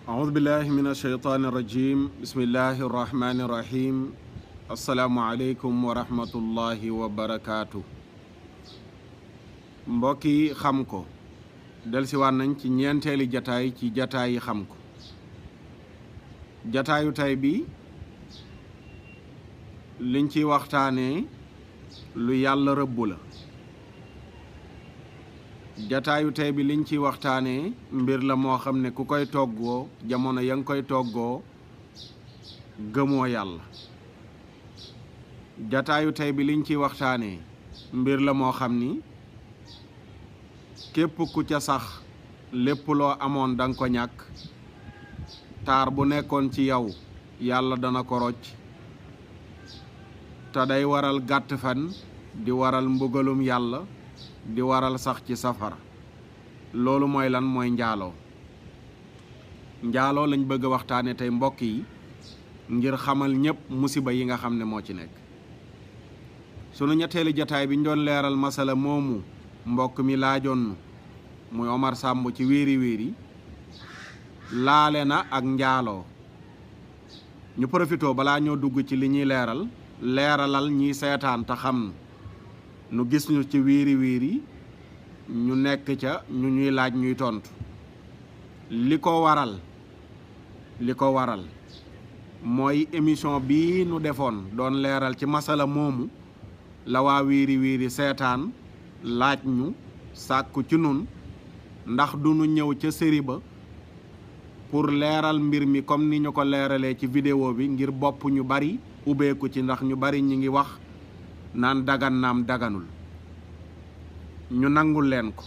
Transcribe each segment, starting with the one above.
أعوذ بالله من الشيطان الرجيم بسم الله الرحمن الرحيم السلام عليكم ورحمة الله وبركاته mbokki xam ko dellusiwaat nañ ci ñeenteeli jataay ci jataay yi xam ko jataayu tay bi liñ ciy waxtaanee lu yàlla rëbb la jataayu tey bi liñ ciy waxtaanee mbir la moo xam ne ku koy toggoo jamono ya nga koy toggoo gëmoo yàlla jataayu tey bi liñ ciy waxtaanee mbir la moo xam ni képp ku ca sax lépp loo amoon danga ko ñàkk taar bu nekkoon ci yow yàlla dana ko rocc te day waral gàtt fan di waral mbugalum yàlla di waral sax ci safara loolu mooy lan mooy njaaloo lañ bëgg a waxtaane tey mbokk yi ngir xamal ñépp musiba yi nga xam ne moo ci nekk sunu ñetteeli jataay bi ñu doon leeral masala moomu mbokk mi laajoon muy Omar Samb ci wiiri wiiri laale na ak njaaloo ñu profitoo balaa ñoo dugg ci li ñuy leeralal ñiy seetaan te xam nu gis ñu ci wiiri wiiri ñu nekk ca ñu ñuy laaj ñuy tontu li ko waral mooy émission bii nu defoon doon leeral ci masala moomu la waa wiiri wiiri seetaan laaj ñu sàkku ci nun ndax du nu ñëw ca série ba pour leeral mbir mi comme ni ñu ko leeralee ci vidéo bi ngir bopp ñu bari ubbeeku ci ndax ñu bari ñi ngi wax naan dagan naam daganul ñu nangul leen ko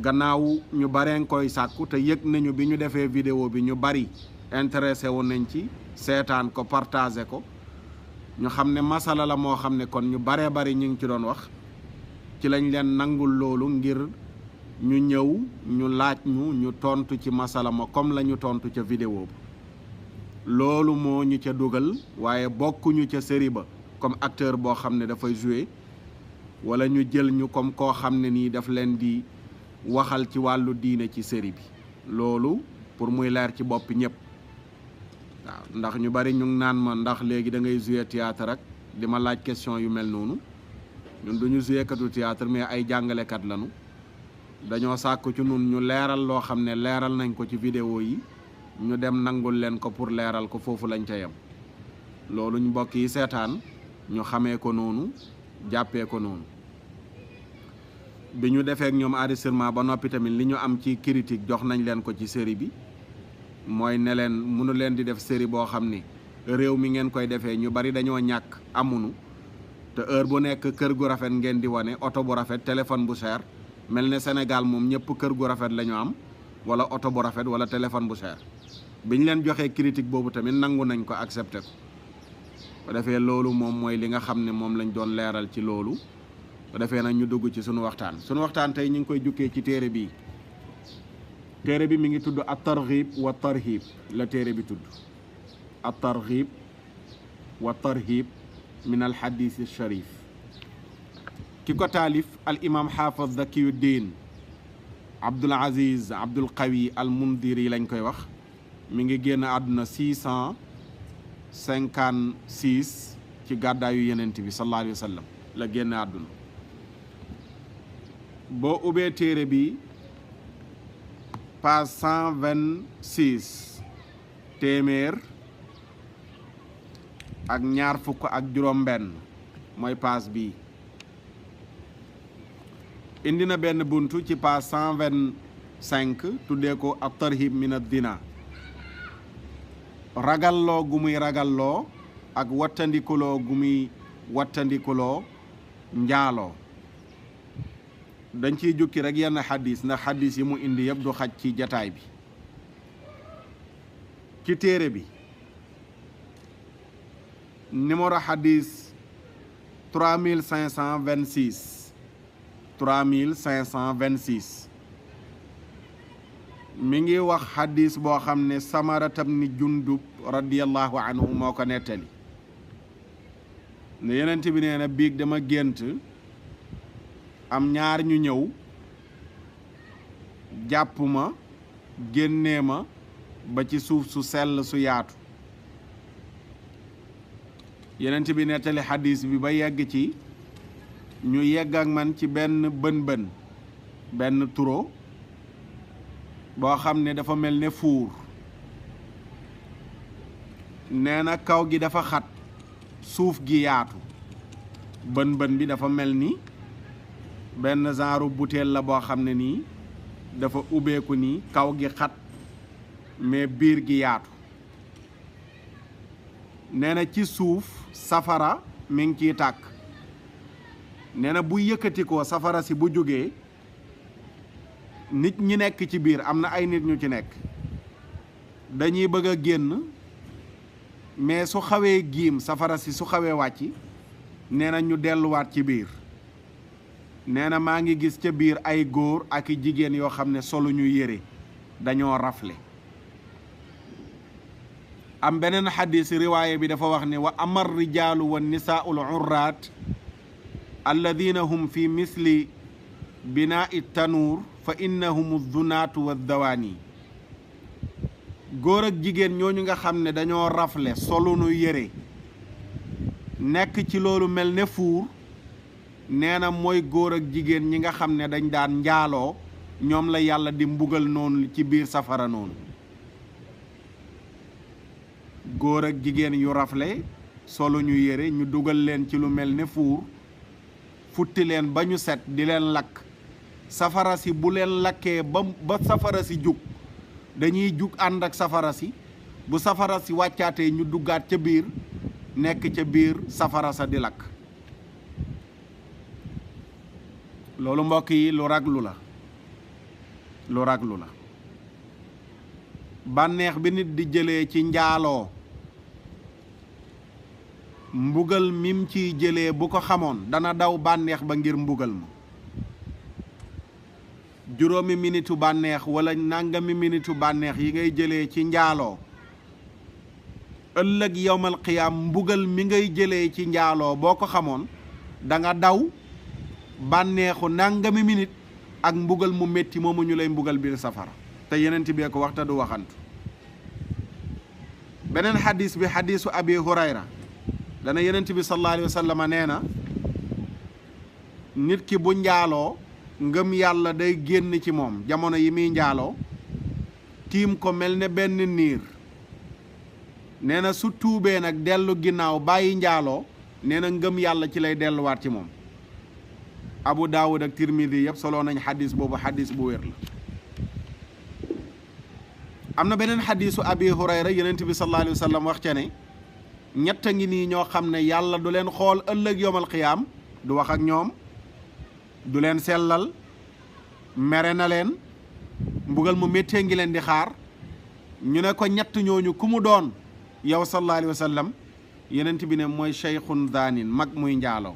gannaaw ñu bareen koy sàkku te yëg nañu bi ñu defee vidéo bi ñu bari intéressé wu nañ ci seetaan ko partagé ko ñu xam ne masala la moo xam ne kon ñu baree bari ñu ngi ci doon wax ci lañ leen nangul loolu ngir ñu ñëw ñu laaj ñu tontu ci masala ma comme la ñu tontu ca vidéo ba loolu moo ñu ca dugal waaye bokkuñu ca série ba comme acteur boo xam ne dafay jouer wala ñu jël ñu comme koo xam ne nii daf leen di waxal ci wàllu diine ci série bi loolu pour muy leer ci bopp ñëpp waaw ndax ñu bari ñu ngi naan ma ndax léegi da ngay jouer théâtre rek di ma laaj question yu mel noonu ñun duñu jouer katu théâtre mais ay jàngalekat lañu dañoo sàkku ci nun ñu leeral loo xam ne leeral nañ ko ci vidéo yi ñu dem nangul leen ko pour leeral ko foofu lañ ca yem loolu ñu mbokk yi seetaan ñu xamee ko noonu jàppee ko noonu bi ñu defee ak ñoom enregistrement ba noppi tamit li ñu am ci critique jox nañ leen ko ci série bi mooy ne leen mënu leen di def série boo xam ni réew mi ngeen koy defee ñu bari dañoo ñàkk amunu te heure bu nekk kër gu rafet ngeen di wane oto bu rafet téléphone bu cher mel ne Sénégal moom ñëpp kër gu rafet la ñu am wala oto bu rafet wala téléphone bu cher bi ñu leen joxee critique boobu tamit nangu nañ ko accepté ko bu defee loolu moom mooy li nga xam ne moom lañ doon leeral ci loolu bu defee nag ñu dugg ci sunu waxtaan tey ñu ngi koy jukkee ci téere bi mi ngi tudd at-targhib wa tarhib la téere bi tudd at-targhib wa tarhib min al hadith sharif ki ko taalif al imam xaafaz Zakiyuddin Abdul Aziz Abdul Qawi al Mundiri lañ koy wax mi ngi génn àdduna 656 ci gàddaayu yenent bi sallallahu alayhi wa sallam la génn àdduna boo ubbee téere bi page 126 téeméer ak ñaar fukk ak juróom benn mooy page bi indi na benn buntu ci page 125 tuddee ko ab tarhib min ad-dina ragalloo gu muy ragalloo ak wattandikuloo gu muy wattandikuloo njaaloo dañ ciy jukki rek yenn xadis ndax xadis yi mu indi yëpp du xaj ci jataay bi ci téere bi numéro xadis 3526 mi ngi wax xadis boo xam ne Samaratam ni Jundub radiyallahu anhu moo ko nettali ne yenent bi nee na biig dama gént am ñaar ñu ñëw jàpp ma génnee ma ba ci suuf su sell su yaatu. Yonent bi nettali xadis bi ba yegg ci ñu yegg ak man ci benn bën benn turo boo xam ne dafa mel ne fuur. nee na kaw gi dafa xat suuf gi yaatu. bën bi dafa mel ni benn genre butéel la boo xam ne nii dafa ubbeeku nii kaw gi xat mais biir gi yaatu. nee na ci suuf safara mi ngi ciy tàkk. nee na bu yëkkatikoo safara si bu jógee nit ñi nekk ci biir am na ay nit ñu ci nekk dañuy bëgg a génn mais su xawee giim safara si su xawee wàcc nee na ñu delluwaat ci biir. nee na maa ngi gis ca biir ay góor ak jigéen yoo xam ne solu ñu yére dañoo rafle. am beneen xadis riwaaya bi dafa wax ne wa amar rijaalu wa nisaau l urraat alladina hum fi misli binaa'i tanuur fa innahum dunaatu wa dawaani. góor ak jigéen ñooñu nga xam ne dañoo rafle solunu yére nekk ci loolu mel ne fuur nee na mooy góor ak jigéen ñi nga xam ne dañ daan njaaloo ñoom la yàlla di mbugal noonu ci biir safara noonu. góor ak jigéen yu rafle solu ñu yére ñu dugal leen ci lu mel ne fuur futti leen ba ñu set di leen lakk. safara si bu leen lakkee ba safara si jug dañuy jug ànd ak safara si bu safara si wàccaatee ñu duggaat ca biir nekk ca biir safara sa di lakk. loolu mbokk yi lu raglu la bànneex bi nit di jëlee ci njaaloo mbugal mim ciy jëlee bu ko xamoon dana daw bànneex ba ngir mbugal ma. juróomi minitu bànneex wala nangami minitu bànneex yi ngay jëlee ci njaaloo ëllëg yowmal qiyaam mbugal mi ngay jëlee ci njaaloo boo ko xamoon da nga daw bànneexu nangami minit ak mbugal mu métti moomu ñu lay mbugal biir safara te yenent bee ko waxta du waxantu. beneen xadis bi xadisu abi hurayra dana yenent bi sallallahu alayhi wa sallam nee na nit ki bu njaaloo ngëm yàlla day génn ci moom jamono yi muy njaaloo tiim ko mel ne benn niir. nee na su tuubee nag dellu ginnaaw bàyyi njaaloo nee na ngëm yàlla ci lay delluwaat ci moom. Abu Daawud ak Tirmidi yëpp soloo nañ xadis boobu xadis bu wér la. am na beneen xadisu abi hurayra yonent bi sallallahu alayhi wa sallam wax ca ne ñett a ngi nii ñoo xam ne yàlla du leen xool ëllëg yowmal qiyaam du wax ak ñoom du leen sellal mere na leen mbugal mu méttee ngi leen di xaar. ñu ne ko ñett ñooñu ku mu doon yow sallallahu alayhi wa sallam yonent bi ne mooy cheikhun daanin mag muy njaaloo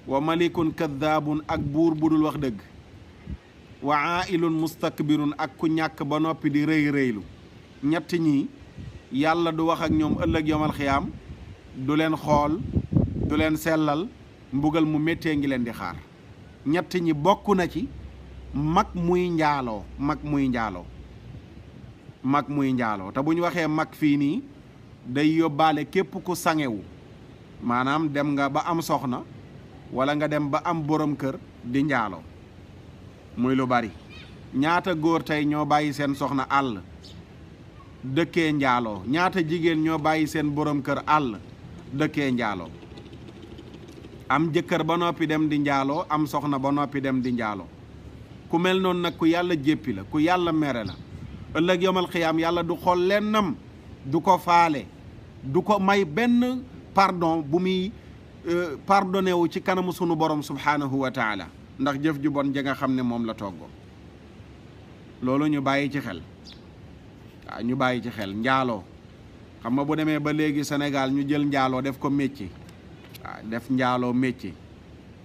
wa malikun kaddaabun ak buur budul wax dëgg wa ailun mustakbirun ak ku ñàkk ba noppi di rëy rëylu. ñett ñi yàlla du wax ak ñoom ëllëg yawmal xiyaam du leen xool du leen sellal mbugal mu méttee ngi leen di xaar. ñett ñi bokk na ci mag muy njaaloo te bu ñu waxee mag fii nii day yóbbaale képp ku sangewu maanaam dem nga ba am soxna wala nga dem ba am borom kër di njaaloo muy lu bari. ñaata góor tey ñoo bàyyi seen soxna àll dëkkee njaaloo, ñaata jigéen ñoo bàyyi seen borom kër àll dëkkee njaaloo. am jëkkër ba noppi dem di njaaloo, am soxna ba noppi dem di njaaloo. ku mel noonu nag ku yàlla jéppi la, ku yàlla mere la. ëllëg yawmal xiyaam yàlla du xool lennam, du ko faale, du ko may benn pardon bu muy pardonné wu ci kanamu sunu borom subhaanahu wa taala ndax jëf ju bon ja nga xam ne moom la toggoo. loolu ñu bàyyi ci xel, waaw ñu bàyyi ci xel. njaaloo xam nga bu demee ba léegi Sénégal ñu jël njaaloo def ko métier, waaw def njaaloo métier.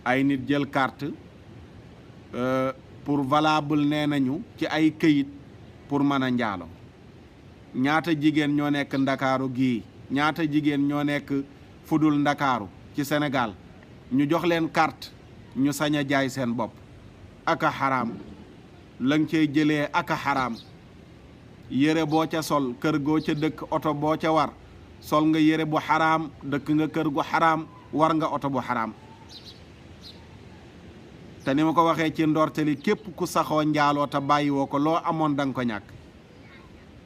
ay nit jël carte pour valable nee nañu ci ay këyit pour mën a njaaloo. ñaata jigéen ñoo nekk ndakaaru gii, ñaata jigéen ñoo nekk fudul ndakaaru ci Sénégal ñu jox leen carte ñu sañ a jaay seen bopp. aka xaraam lañ cey jëlee aka xaraam. yére boo ca sol kër goo ca dëkk oto boo ca war sol nga yére bu xaraam dëkk nga kër gu xaraam war nga oto bu xaraam te ni ma ko waxee ci ndorteli képp ku saxoo njaaloo te bàyyiwoo ko loo amoon danga ko ñàkk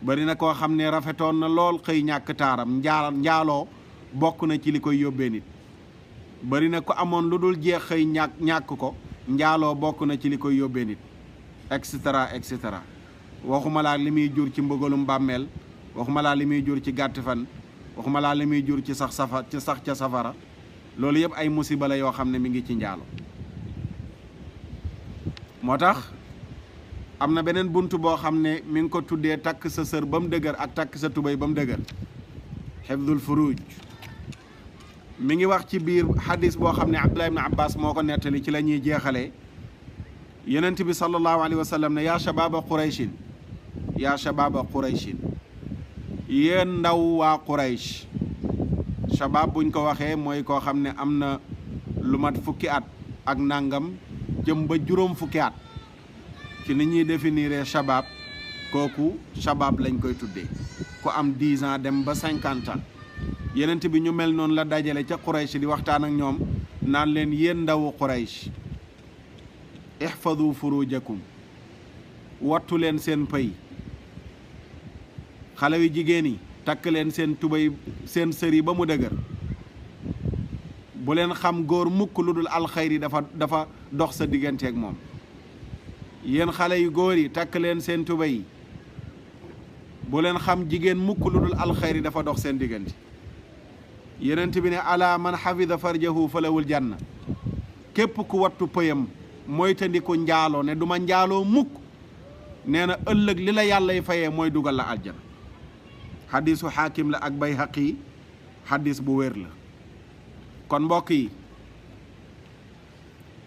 bari na koo xam ne rafetoon na lool xëy ñàkk taaram njaaloo bokk na ci li koy yóbbee nit bari na ko amoon lu dul jeex xëy ñàkk ko njaaloo bokk na ci li koy yóbbee nit et cetera waxuma laa li muy jur ci mbëgalum bàmmeel waxuma laa li muy jur ci gàtt fan waxuma laa li muy jur ci sax ca safara loolu yëpp ay musiba la yoo xam ne mi ngi ci njaalo moo tax am na beneen bunt boo xam ne mi ngi ko tuddee takk sa sër ba mu dëgër ak takk sa tubéy ba mu dëgër xifdul furuj mi ngi wax ci biir xadis boo xam ne Abdullah ibn Abbas moo ko nettali ci la ñuy jeexalee yonent bi sallallahu alayhi wa sallam ne yaa shababa qurayshin yéen ndaw waa quraysh shabab buñ ko waxee mooy koo xam ne am na lu mat fukki at ak nangam jëm ba juróom fukki at ci ni ñuy définir shabab kooku shabab lañ koy tuddee ku am 10 ans dem ba 50 ans yenent bi ñu mel noonu la dajale ca Quraysh di waxtaan ak ñoom naan leen yéen ndawu Quraysh ihfadu furujakum wattu leen seen pëy xale yu jigéen yi takk leen seen tubéy seen sëri ba mu dëgër bu leen xam góor mukk lu dul alxayri dafa dox sa digganteeg moom yéen xale yu góor yi takk leen seen tubéy bu leen xam jigéen mukk lu dul alxayri dafa dox seen diggante yenent bi ne ala man xafida farjahu falawul janna képp ku wattu pëyam mooy tandiku njaaloo ne duma njaaloo mukk nee na ëllëg li la yàllay fayee mooy dugal la aljana xadisu xaakim la ak Bayhaqi xadis bu wér la kon mbokk yi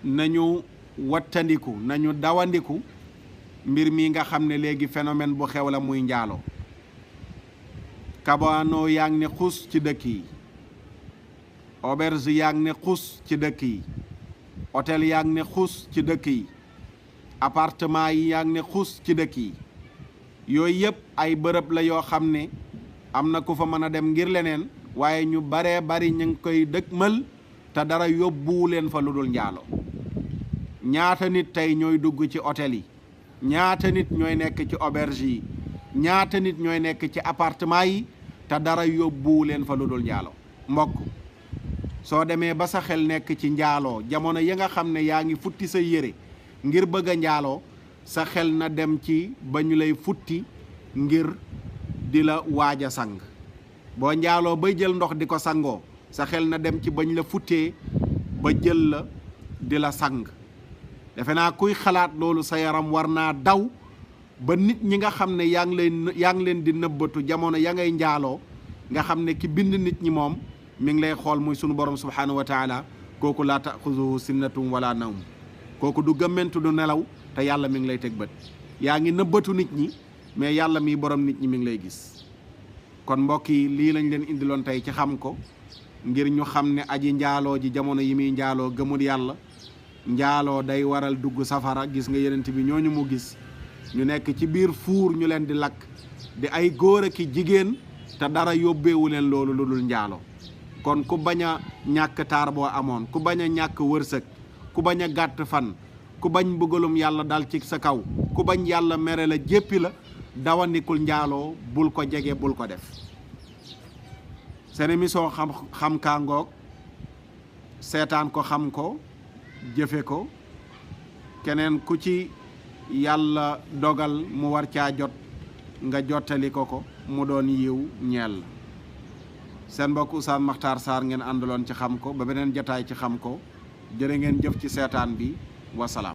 nañu wattandiku nañu dawandiku mbir mi nga xam ne léegi phénomène bu xew la muy njaaloo kabaano yaa ngi ne xus ci dëkk yi auberge yaa ngi ne xus ci dëkk yi hôtel yaa ngi ne xus ci dëkk yi appartement yi yaa ngi ne xus ci dëkk yi yooyu yëpp ay bërëb la yoo xam ne am na ku fa mën a dem ngir leneen waaye ñu baree bari ñu ngi koy dëkkmal te dara yóbbuwu leen fa lu dul njaalo ñaata nit tey ñooy dugg ci hôtel yi ñaata nit ñooy nekk ci auberge yi ñaata nit ñooy nekk ci appartement yi te dara yóbbuwu leen fa lu dul njaalo mbokk soo demee ba sa xel nekk ci njaaloo jamono ya nga xam ne yaa ngi futti sa yére ngir bëgg a njaaloo sa xel na dem ci ba ñu lay futti ngir di la waaj a sang boo njaaloo bay jël ndox di ko sangoo sa xel na dem ci bañ la futtee ba jël la di la sang defe naa kuy xalaat loolu sa yaram war naa daw ba nit ñi nga xam ne yaa ngi leen di nëbbatu jamono ya ngay njaaloo nga xam ne ki bind nit ñi moom mi ngi lay xool muy sunu borom subhanahu wa taala kooku laa taxuzuhu sinnatum wala nawm kooku du gëmmentu du nelaw te yàlla mi ngi lay teg bët yaa ngi nëbbatu nit ñi mais yàlla mi borom nit ñi mi ngi lay gis kon mbokk yi lii lañ leen indiloon tey ci xam ko ngir ñu xam ne aji njaaloo ji jamono yi muy njaaloo gëmul yàlla njaaloo day waral dugg safara gis nga yenent bi ñooñu mu gis ñu nekk ci biir fuur ñu leen di lakk di ay góor ak jigéen te dara yóbbeewu leen loolu lu dul njaaloo kon ku bañ a ñàkk taar boo amoon ku bañ a ñàkk wërsëg ku bañ a gàtt fan ku bañ mbugalum yàlla dal ci sa kaw ku bañ yàlla mere la jéppi la dawandikul njaaloo bul ko jege bul ko def seen émission xam kaa ngoog seetaan ko xam ko jëfe ko keneen ku ci yàlla dogal mu war caa jot nga jottali ko mu doon yiw ñeel la seen mbokk Oustaz Makhtar Sarr ngeen àndaloon ci xam ko ba beneen jataay ci xam ko jërë ngeen jëf ci seetaan bi wasalaam